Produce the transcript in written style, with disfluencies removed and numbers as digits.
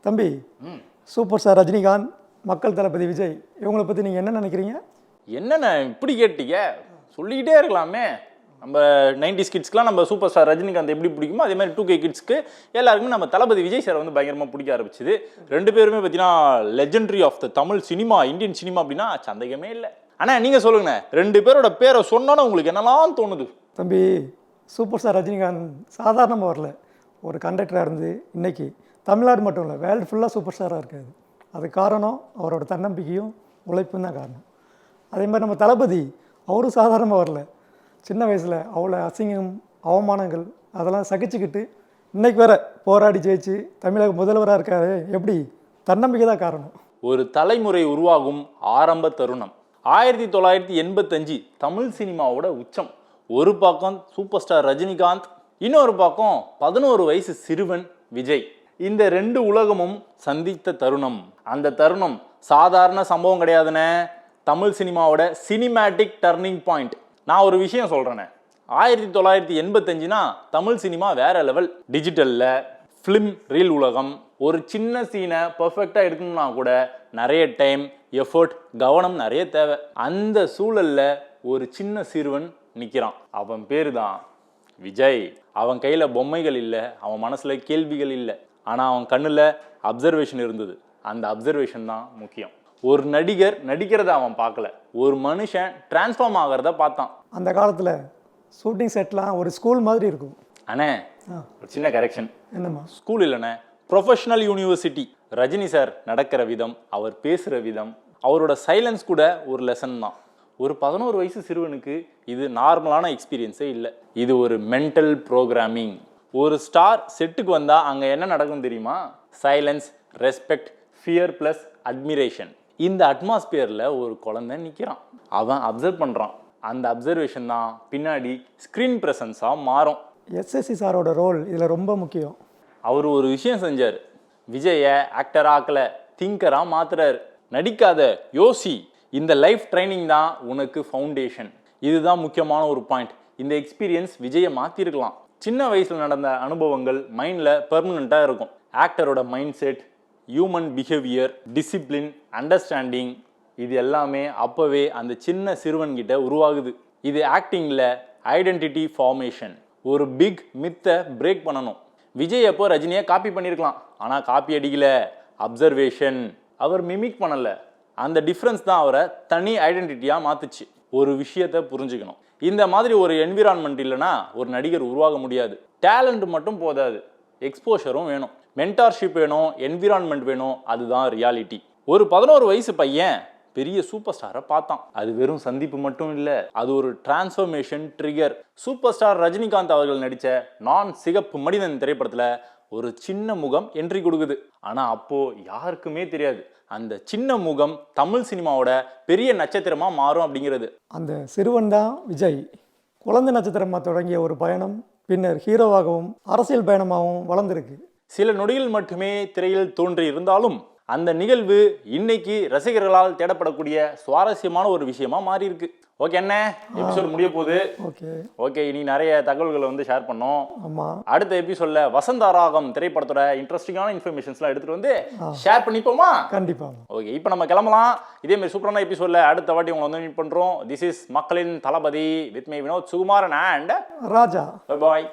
தம்பி, super star Rajinikanth, மக்கள் தளபதி விஜய் இவங்களை பற்றி நீங்கள் என்ன நினைக்கிறீங்க? என்னண்ணே இப்படி கேட்டீங்க? சொல்லிக்கிட்டே இருக்கலாமே. நம்ம 90s கிட்ஸ்க்குலாம் நம்ம சூப்பர் ஸ்டார் ரஜினிகாந்த் எப்படி பிடிக்குமோ அதே மாதிரி 2K கிட்ஸ்க்கு எல்லாருக்குமே நம்ம தளபதி விஜய் சார் வந்து பயங்கரமாக பிடிக்க ஆரம்பிச்சுது. ரெண்டு பேருமே பார்த்தீங்கன்னா legendary of the Tamil cinema, Indian cinema அப்படின்னா சந்தேகமே இல்லை. ஆனால் நீங்கள் சொல்லுங்கண்ணே, ரெண்டு பேரோட பேரை சொன்னோன்னா உங்களுக்கு என்னெல்லாம் தோணுது? தம்பி, சூப்பர் ஸ்டார் ரஜினிகாந்த் சாதாரணமாக வரல. ஒரு கண்டக்டராக இருந்து இன்னைக்கு தமிழ்நாடு மட்டும் இல்லை, வேர்ல்டு ஃபுல்லாக சூப்பர் ஸ்டாராக இருக்காது. அது காரணம் அவரோட தன்னம்பிக்கையும் உழைப்பும் தான் காரணம். அதே மாதிரி நம்ம தளபதி அவரும் சாதாரணமாக வரல. சின்ன வயசில் அவ்வளோ அசிங்கம், அவமானங்கள் அதெல்லாம் சகிச்சுக்கிட்டு இன்னைக்கு வேற போராடி ஜெயிச்சு தமிழக முதல்வராக இருக்காரு. எப்படி? தன்னம்பிக்கை தான் காரணம். ஒரு தலைமுறை உருவாகும் ஆரம்ப தருணம் 1985 தமிழ் சினிமாவோட உச்சம். ஒரு பக்கம் சூப்பர் ஸ்டார் ரஜினிகாந்த், இன்னொரு பக்கம் 11 வயசு சிறுவன் விஜய். இந்த ரெண்டு உலகமும் சந்தித்த தருணம். அந்த தருணம் சாதாரண சம்பவம் கிடையாதுன்னு, தமிழ் சினிமாவோட சினிமேட்டிக் டர்னிங் பாயிண்ட். நான் ஒரு விஷயம் சொல்கிறேனே, 1985னா தமிழ் சினிமா வேற லெவல். டிஜிட்டலில் ஃபிலிம் ரீல் உலகம். ஒரு சின்ன சீனை பர்ஃபெக்டாக எடுக்கணும்னா கூட நிறைய டைம், எஃபர்ட், கவனம் நிறைய தேவை. அந்த சூழலில் ஒரு சின்ன சிறுவன் நிற்கிறான். அவன் பேர் தான் விஜய். அவன் கையில் பொம்மைகள் இல்லை, அவன் மனசில் கேள்விகள் இல்லை, ஆனால் அவன் கண்ணில் அப்சர்வேஷன் இருந்தது. அந்த அப்சர்வேஷன் தான் முக்கியம். ஒரு நடிகர் நடிக்கிறத அவன் பார்க்கல, ஒரு மனுஷன் டிரான்ஸ்ஃபார்ம் ஆகிறத பார்த்தான். அந்த காலத்தில் ஷூட்டிங் செட்லாம் ஒரு ஸ்கூல் மாதிரி இருக்கும். அண்ணே, ஒரு சின்ன கரெக்ஷன். என்னம்மா? ஸ்கூல் இல்லைண்ணே, ப்ரொஃபஷனல் யூனிவர்சிட்டி. ரஜினி சார் நடக்கிற விதம், அவர் பேசுகிற விதம், அவரோட சைலன்ஸ் கூட ஒரு லெசன் தான். ஒரு 11 வயசு சிறுவனுக்கு இது நார்மலான எக்ஸ்பீரியன்ஸே இல்லை. இது ஒரு மென்டல் ப்ரோக்ராமிங். ஒரு ஸ்டார் செட்டுக்கு வந்தால் அங்கே என்ன நடக்கும் தெரியுமா? Silence, respect, fear plus admiration. இந்த அட்மாஸ்பியரில் ஒரு குழந்தை நிற்கிறான். அவன் அப்சர்வ் பண்ணுறான். அந்த அப்சர்வேஷன் தான் பின்னாடி ஸ்க்ரீன் ப்ரெசன்ஸாக மாறும். எஸ்எஸ்சி சாரோட ரோல் இதில் ரொம்ப முக்கியம். அவர் ஒரு விஷயம் செஞ்சார். விஜயை ஆக்டர் ஆக்கலை, திங்கராக மாத்துறாரு. நடிக்காத, யோசி. இந்த லைஃப் ட்ரைனிங் தான் உனக்கு ஃபவுண்டேஷன். இதுதான் முக்கியமான ஒரு பாயிண்ட். இந்த எக்ஸ்பீரியன்ஸ் விஜயை மாற்றிருக்கலாம். சின்ன வயசில் நடந்த அனுபவங்கள் மைண்டில் பெர்மனண்ட்டாக இருக்கும். ஆக்டரோட mindset, human behaviour, discipline, understanding, இது எல்லாமே அப்போவே அந்த சின்ன சிறுவன்கிட்ட உருவாகுது. இது ஆக்டிங்கில் ஐடென்டிட்டி ஃபார்மேஷன். ஒரு பிக் மித்தை பிரேக் பண்ணணும். விஜய் அப்போ ரஜினியை காப்பி பண்ணியிருக்கலாம், ஆனால் காப்பி அடிக்கல, அப்சர்வேஷன். அவர் மிமிக் பண்ணலை. அந்த டிஃப்ரென்ஸ் தான் அவரை தனி ஐடென்டிட்டியாக மாற்றுச்சு. ஒரு விஷயத்தை புரிஞ்சுக்கணும். இந்த மாதிரி ஒரு என்விரான்மெண்ட் இல்லைன்னா ஒரு நடிகர் உருவாக முடியாது. டேலண்ட் மட்டும் போதாது, எக்ஸ்போஷரும் வேணும், மென்டார்ஷிப் வேணும், என்விரான்மெண்ட் வேணும். அதுதான் ரியாலிட்டி. ஒரு 11 வயசு பையன் பெரிய சூப்பர் ஸ்டாரை பார்த்தான். அது வெறும் சந்திப்பு மட்டும் இல்லை, அது ஒரு transformation trigger. Super star Rajinikanth அவர்கள் நடித்த நான் சிகப்பு மனிதன் திரைப்படத்தில் ஒரு சின்ன முகம் என்ட்ரி கொடுக்குது. ஆனால் அப்போ யாருக்குமே தெரியாது அந்த சின்ன முகம் தமிழ் சினிமாவோட பெரிய நட்சத்திரமாக மாறும் அப்படிங்கிறது. அந்த சிறுவன் தான் விஜய். குழந்தை நட்சத்திரமாக தொடங்கிய ஒரு பயணம் பின்னர் ஹீரோவாகவும் அரசியல் பயணமாகவும் வளர்ந்துருக்கு. சில நொடிகள் மட்டுமே திரையில் தோன்றி இருந்தாலும் அந்த நிகழ்வு இன்னைக்கு ரசிகர்களால் தேடப்படக்கூடிய சுவாரஸ்யமான ஒரு விஷயமா மாறி இருக்கு. ஓகே அண்ணே, எபிசோட் முடிய போகுது. ஓகே, இனி நிறைய தகவல்களை வந்து ஷேர் பண்ணோம். அடுத்த எபிசோட்ல வசந்தாராகம் திரைப்படத்தோட இன்ட்ரெஸ்டிங்கான இன்ஃபர்மேஷன்ஸ்லாம் எடுத்துட்டு வந்து ஷேர் பண்ணிப்போமா? கண்டிப்பா. ஓகே, இப்போ நம்ம கிளம்பலாம். இதே மாதிரி சூப்பரான எபிசோட்ல அடுத்த வாட்டி உங்களை வந்து மீட் பண்றோம். திஸ் இஸ் மக்களின் தளபதி with me Vinod Sukumaran and Raja. Bye bye.